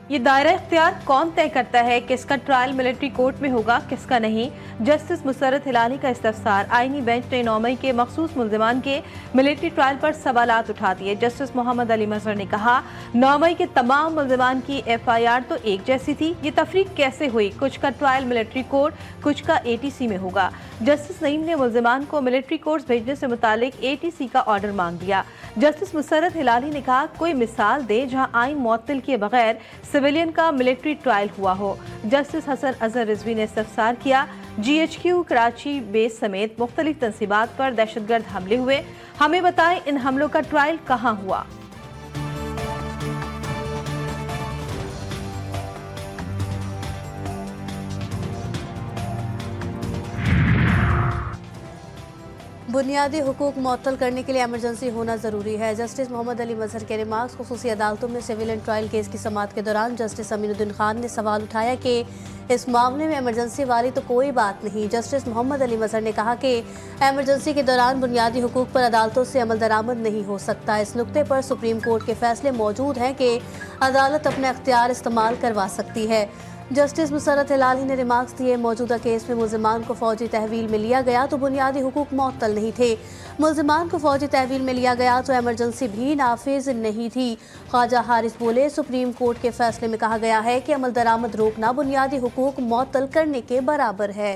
ये दायरा इख्तियार कौन तय करता है किसका ट्रायल मिलिट्री कोर्ट में होगा, किसका नहीं? जस्टिस मुसर्रत हिलाली का इस्तफसार। आईनी बेंच ने 9 मई के मखसूस मुल्जिमान के मिलिट्री ट्रायल पर सवालात उठा दिए। जस्टिस मोहम्मद अली मजहर ने कहा, 9 मई के तमाम मुल्जिमान की FIR तो एक जैसी थी, ये तफरीक कैसे हुई? कुछ का ट्रायल मिलिट्री कोर्ट, कुछ का ATC में होगा। जस्टिस नईम ने मुल्जिमान को मिलिट्री कोर्ट भेजने से मुतालिक ATC का ऑर्डर मांग दिया। जस्टिस मुसर्रत हिलाली ने कहा, कोई मिसाल दे जहां आइन मुअत्तल किए बगैर सिविलियन का मिलिट्री ट्रायल हुआ हो। जस्टिस हसन अजहर रिजवी ने इस्तफसार किया, GHQ कराची बेस समेत मुख्तलिफ तंसीबात पर दहशतगर्द हमले हुए, हमें बताएं इन हमलों का ट्रायल कहाँ हुआ? बुनियादी हुकूक मुअत्तल करने के लिए एमरजेंसी होना ज़रूरी है। जस्टिस मोहम्मद अली मजहर के रिमार्क्स खुसूसी अदालतों में सिविलियन ट्रायल केस की समाअत के दौरान जस्टिस अमीनुद्दीन खान ने सवाल उठाया कि इस मामले में एमरजेंसी वाली तो कोई बात नहीं। जस्टिस मोहम्मद अली मजहर ने कहा कि एमरजेंसी के दौरान बुनियादी हुकूक पर अदालतों से अमल दरामद नहीं हो सकता। इस नुक्ते पर सुप्रीम कोर्ट के फैसले मौजूद हैं कि अदालत अपने अख्तियार इस्तेमाल करवा सकती है। जस्टिस मुसर्रत हिलाली ने रिमार्क्स दिए, मौजूदा केस में मुल्जिमान को फौजी तहवील में लिया गया तो बुनियादी हुकूक मुअत्तल नहीं थे। मुल्जिमान को फौजी तहवील में लिया गया तो एमरजेंसी भी नाफिज नहीं थी। ख्वाजा हारिस बोले, सुप्रीम कोर्ट के फैसले में कहा गया है कि अमल दरामद रोकना बुनियादी हुकूक मुअत्तल करने के बराबर है।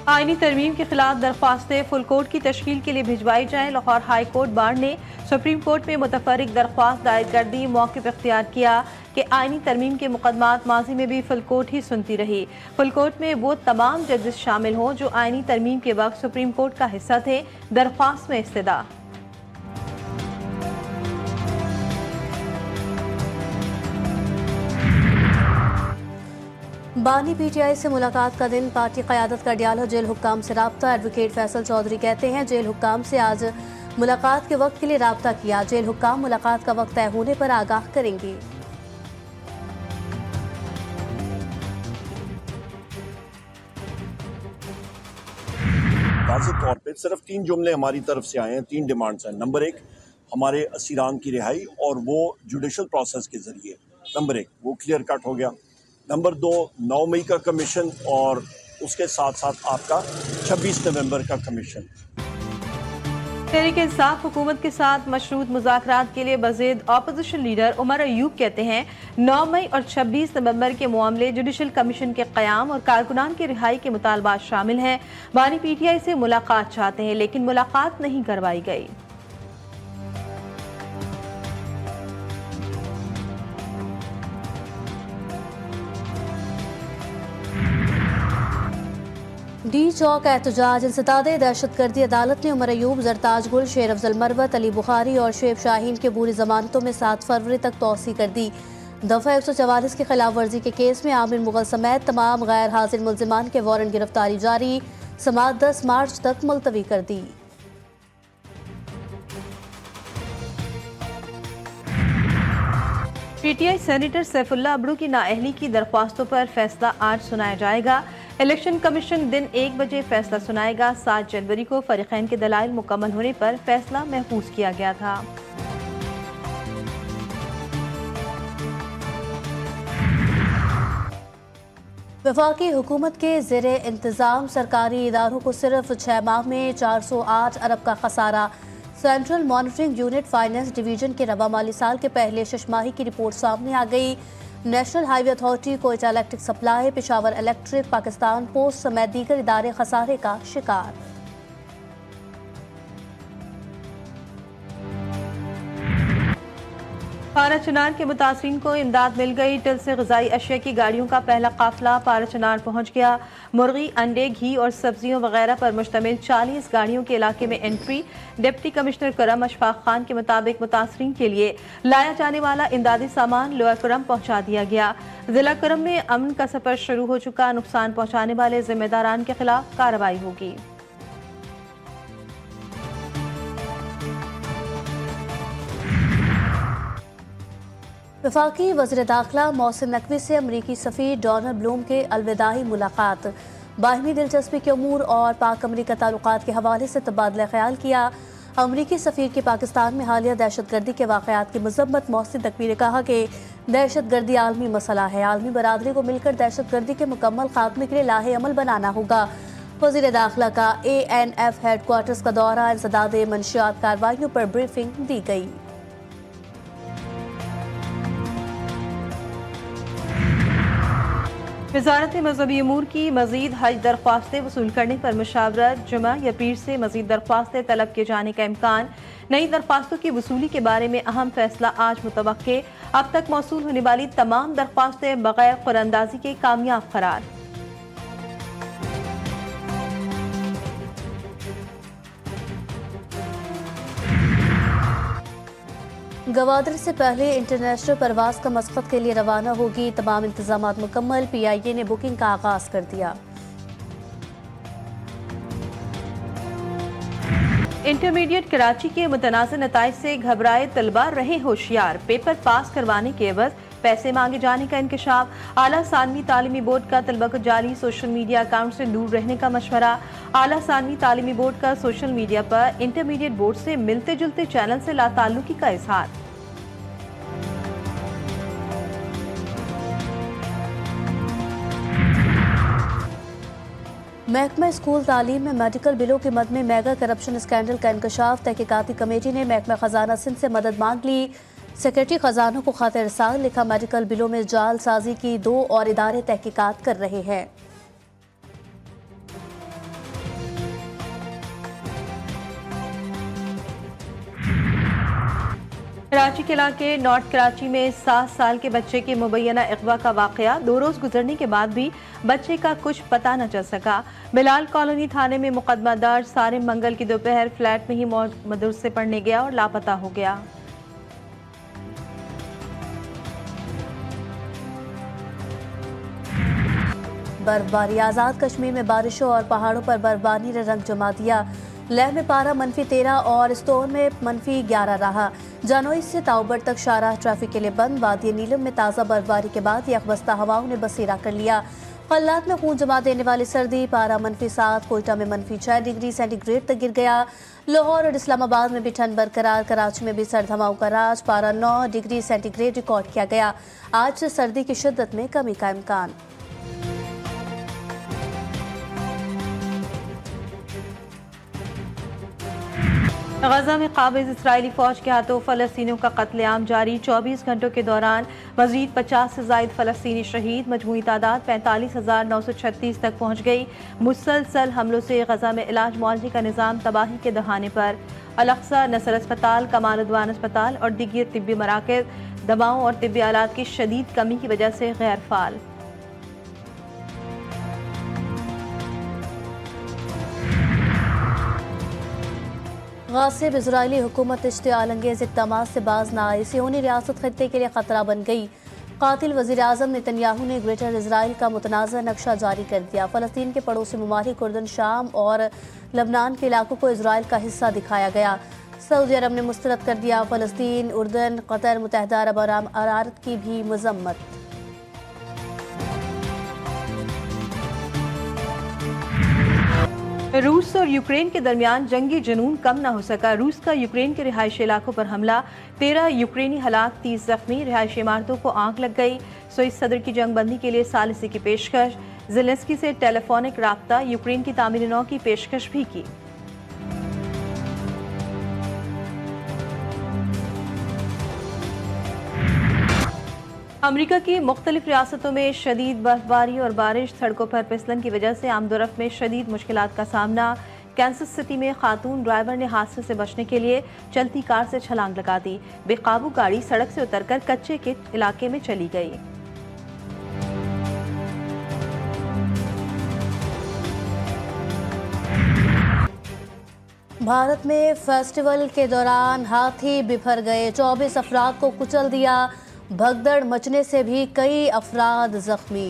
आईनी तरमीम के खिलाफ दरख्वास्तें फुल कोर्ट की तश्कील के लिए भिजवाई जाएं। लाहौर हाई कोर्ट बार ने सुप्रीम कोर्ट में मुतफर्रिक दरख्वास्त दायर कर दी। मौक़िफ़ इख्तियार किया कि आईनी तरमीम के मुकदमात माजी में भी फुल कोर्ट ही सुनती रही। फुल कोर्ट में वो तमाम जजेस शामिल हों जो आईनी तरमीम के वक्त सुप्रीम कोर्ट का हिस्सा थे। दरख्वास्त में इस्तदा। बानी PTI से मुलाकात का दिन, पार्टी क़यादत का डियाला जेल हुक्काम से राब्ता। एडवोकेट फैसल चौधरी कहते हैं, जेल हुक्काम से आज मुलाकात के वक्त के लिए राब्ता किया। जेल हुक्काम मुलाकात का वक्त तय होने पर आगाह करेंगे। वाज़ेह तौर पे सिर्फ 3 जुमले हमारी तरफ से आए हैं, 3 डिमांड्स हैं। नंबर 1, हमारे असीरान की रिहाई और वो जुडिशल प्रोसेस के जरिए। नंबर 1 वो क्लियर कट हो गया। नंबर 2, 9 मई का कमीशन और उसके साथ साथ आपका 26 नवंबर का कमीशन। तहरीक इंसाफ हुकूमत के साथ मशरूत मुज़ाकरात के लिए बज़ेद अपोजिशन लीडर उमर अयूब कहते हैं, 9 मई और 26 नवंबर के मामले जुडिशल कमीशन के क़याम और कारकुनान की रिहाई के मुतालबात शामिल हैं। बानी PTI से मुलाकात चाहते हैं लेकिन मुलाकात नहीं करवाई गई। डी चौक एहतजाज, इंसदादे दहशतगर्दी। अदालत ने उमर अयूब, जरताज गुल, शेर अफजल मरवत, अली बुखारी और शुएब शाहीन के पूरी जमानतों में 7 फरवरी तक तौसी कर दी। दफ़ा 144 की खिलाफ वर्जी के केस में आमिर मुगल समेत तमाम गैर हाजिर मुल्जिमान के वारंट गिरफ्तारी जारी। समाअत 10 मार्च तक मुलतवी कर दी। PTI सेनेटर सैफुल्लाह अबड़ू की नाअहली की दरख्वास्तों पर फैसला आज सुनाया जाएगा। इलेक्शन कमीशन दिन 1 बजे फैसला सुनाएगा। 7 जनवरी को फरीकैन के दलाइल मुकम्मल होने पर फैसला महफूज किया गया था। वफाकी हुकूमत के ज़ेरे इंतज़ाम सरकारी इदारों को सिर्फ 6 माह में 408 अरब का खसारा। Central monitoring unit finance division के रवा माली साल के पहले शशमाही की रिपोर्ट सामने आ गई। National highway authority, Quetta electric supply, Peshawar electric, Pakistan post समेत दीगर इदारे खसारे का शिकार। पाराचनार के मुतासरीन को इमदाद मिल गई। टिल से ग़िज़ाई अशिया की गाड़ियों का पहला काफिला पाराचनार पहुँच गया। मुर्गी, अंडे, घी और सब्जियों वगैरह पर मुश्तमिल 40 गाड़ियों के इलाके में एंट्री। डिप्टी कमिश्नर करम अशफाक खान के मुताबिक मुतासरीन के लिए लाया जाने वाला इमदादी सामान लोअर करम पहुँचा दिया गया। जिला करम में अमन का सफर शुरू हो चुका। नुकसान पहुँचाने वाले जिम्मेदारान के खिलाफ कार्रवाई होगी। वफाकी वज़ीर दाखिला मोहसिन नकवी से अमरीकी सफ़ीर डोनाल्ड ब्लूम के अलविदाई मुलाकात, बाहिमी दिलचस्पी के अमूर और पाक अमरीका ताल्लुकात के हवाले से तबादला ख्याल किया। अमरीकी सफ़ीर की पाकिस्तान में हालिया दहशतगर्दी के वाक़यात की मज़म्मत मोहसिन नकवी ने कहा कि दहशतगर्दी आलमी मसला है, आलमी बरादरी को मिलकर दहशतगर्दी के मुकम्मल खात्मे के लिए लाहे अमल बनाना होगा। वज़ीर दाखिला का ANF हेडक्वार्टर्स का दौरा, इंसदाद मंशियात कार्रवाइयों पर ब्रीफिंग दी गई। वजारत मजहबी अमूर की मजीद हज दरख्वास्तें वसूल करने पर मुशावरत, जुमा या पीर से मजीद दरख्वास्तें तलब किए जाने का इम्कान। नई दरख्वास्तों की वसूली के बारे में अहम फैसला आज मुतवक्के। अब तक मौसूल होने वाली तमाम दरख्वास्तें बगैर कुरानंदाजी के कामयाब करार। गवादर से पहले इंटरनेशनल परवाज का मस्कत के लिए रवाना होगी, तमाम इंतजामात मुकम्मल। PIA ने बुकिंग का आगाज कर दिया। इंटरमीडिएट कराची के मुतनाज़िर नताइज से घबराए तलबा रहे होशियार, पेपर पास करवाने के एवज पैसे मांगे जाने का इंकशाफ। आला सानवी तालीमी बोर्ड का तलबा को जाली सोशल मीडिया अकाउंट से दूर रहने का मशवरा। आला सानवी तालीमी बोर्ड का सोशल मीडिया पर इंटरमीडिएट बोर्ड से मिलते जुलते चैनल से लाताल्लुकी का इजहार। महकमा स्कूल तालीम में मेडिकल बिलों की मद में मेगा करप्शन स्कैंडल का इंकशाफ। तहकीकाती कमेटी ने महकमा खजाना सिंध से मदद मांग ली। सेक्रेटरी खजाना को खत इरसाल, लिखा मेडिकल बिलों में जाल साजी की 2 और इदारे तहकीकात कर रहे हैं। कराची के इलाके नॉर्थ कराची में 7 साल के बच्चे के मुबैना अगवा का वाकया, 2 रोज गुजरने के बाद भी बच्चे का कुछ पता न चल सका। बिलाल कॉलोनी थाने में मुकदमा दर्ज। सारे मंगल की दोपहर फ्लैट में ही मदरसे पढ़ने गया और लापता हो गया। बर्फबारी, आज़ाद कश्मीर में बारिशों और पहाड़ों पर बर्फबारी ने रंग जमा दिया। लेह में पारा -13 और स्टोर में -11 रहा। जानोई से ताउबर तक शाहराह ट्रैफिक के लिए बंद। वादी नीलम में ताज़ा बर्फबारी के बाद यकबस्ता हवाओं ने बसेरा कर लिया। कल्लात में खून जमा देने वाली सर्दी, पारा -7, कोयटा में -6 डिग्री सेंटीग्रेड तक गिर गया। लाहौर और इस्लामाबाद में भी ठंड बरकरार। कराची में भी सर्द हवाओं का राज, पारा 9 डिग्री सेंटीग्रेड रिकॉर्ड किया गया। आज से सर्दी की शिद्दत में कमी का इम्कान। गजा में काबिज इसराइली फौज के हाथों फलस्तीनियों का कत्लेआम जारी। 24 घंटों के दौरान मजीद 50 से जायद फलस्तीनी शहीद। मजमूई तादाद 45,936 तक पहुँच गई। मुसलसल हमलों से गजा में इलाज मुआवजे का निज़ाम तबाही के दहाने पर। अल-अक्सा नसर अस्पताल, कमाल उद्वान अस्पताल और दीगर तिब्बी मराकज़ दवाओं और तिब्बी आलात की शदीद कमी की वजह से गैर फाल। गासिब इजरायली हुकूमत इश्तियाल अंगेज इक़दाम से बाज न आई। सियोनी रियासत खत्ते के लिए खतरा बन गई। कातिल वज़ीर आज़म नेतन्याहू ने ग्रेटर इसराइल का मुतनाज़ा नक्शा जारी कर दिया। फ़लस्तीन के पड़ोसी ममालिक उर्दन, शाम और लबनान के इलाकों को इसराइल का हिस्सा दिखाया गया। सऊदी अरब ने मुस्तरद कर दिया फ़लस्तीन, उर्दन, कतर, मुत्तहिदा अरब अमारात की भी मजम्मत। रूस और यूक्रेन के दरमियान जंगी जुनून कम न हो सका। रूस का यूक्रेन के रिहायशी इलाकों पर हमला, 13 यूक्रेनी हलाक, 30 जख्मी। रिहायशी इमारतों को आग लग गई। स्विस सदर की जंगबंदी के लिए सालिसी की पेशकश। ज़ेलेंस्की से टेलीफोनिक राब्ता, यूक्रेन की तामीर नौ की पेशकश भी की। अमरीका की मुख्तलिफ रियासतों में शदीद बर्फबारी और बारिश, सड़कों पर फिसलन की वजह से आमदोरफ्त में शदीद मुश्किलात का सामना। कैंसस सिटी में खातून ड्राइवर ने हादसे से बचने के लिए चलती कार से छलांग लगा दी। बेकाबू गाड़ी सड़क से उतरकर कच्चे के इलाके में चली गई। भारत में फेस्टिवल के दौरान हाथी बिफर गए, 24 अफराद को कुचल दिया। भगदड़ मचने से भी कई अफराद जख्मी।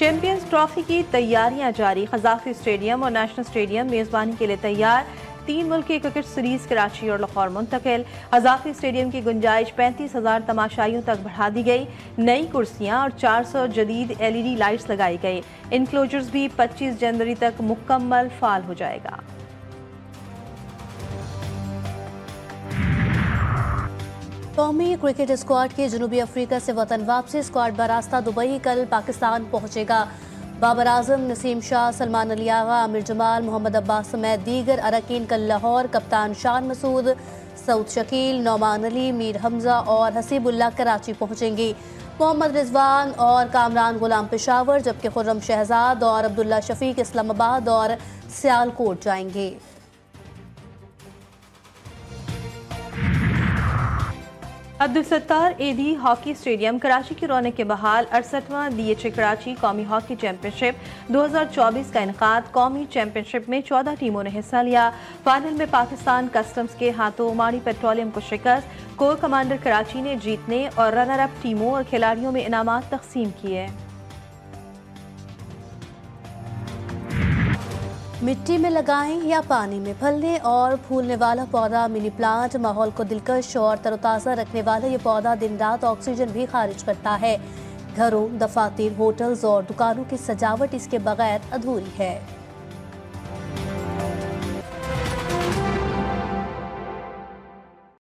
चैंपियंस ट्रॉफी की तैयारियां जारी। कजाफी स्टेडियम और नेशनल स्टेडियम मेजबानी के लिए तैयार। 3 मुल्की क्रिकेट सीरीज कराची और लाहौर मुंतकिल। कजाफी स्टेडियम की गुंजाइश 35,000 तमाशाइयों तक बढ़ा दी गई। नई कुर्सियां और 400 जदीद LED लाइट्स लगाई गई। इनक्लोजर्स भी 25 जनवरी तक मुकम्मल फाल हो जाएगा। कौमी क्रिकेट स्क्वाड के जनूबी अफ्रीका से वतन वापसी। स्क्वाड बरास्ता दुबई कल पाकिस्तान पहुंचेगा। बाबर आजम, नसीम शाह, सलमान अली आगा, आमिर जमाल, मोहम्मद अब्बास समेत दीगर अरकान कल लाहौर। कप्तान शान मसूद, सऊद शकील, नौमान अली, मीर हमजा और हसीबुल्लाह कराची पहुंचेंगी। मोहम्मद रिजवान और कामरान गुलाम पेशावर, जबकि खुर्रम शहजाद और अब्दुल्ला शफीक इस्लामाबाद और सियालकोट जाएंगे। अब्दुल सत्तार एडी हॉकी स्टेडियम कराची की रौनक के बहाल। 68वां DHA कराची कौमी हॉकी चैंपियनशिप 2024 का इनकाद। कौमी चैंपियनशिप में 14 टीमों ने हिस्सा लिया। फाइनल में पाकिस्तान कस्टम्स के हाथों माड़ी पेट्रोलियम को शिकस्त। कोर कमांडर कराची ने जीतने और रनर अप टीमों और खिलाड़ियों में इनामात तकसीम किए। मिट्टी में लगाएं या पानी में फलने और फूलने वाला पौधा मिनी प्लांट माहौल को दिलकश और तरोताज़ा रखने वाला ये पौधा दिन रात ऑक्सीजन भी खारिज करता है। घरों, दफातर, होटल्स और दुकानों की सजावट इसके बगैर अधूरी है।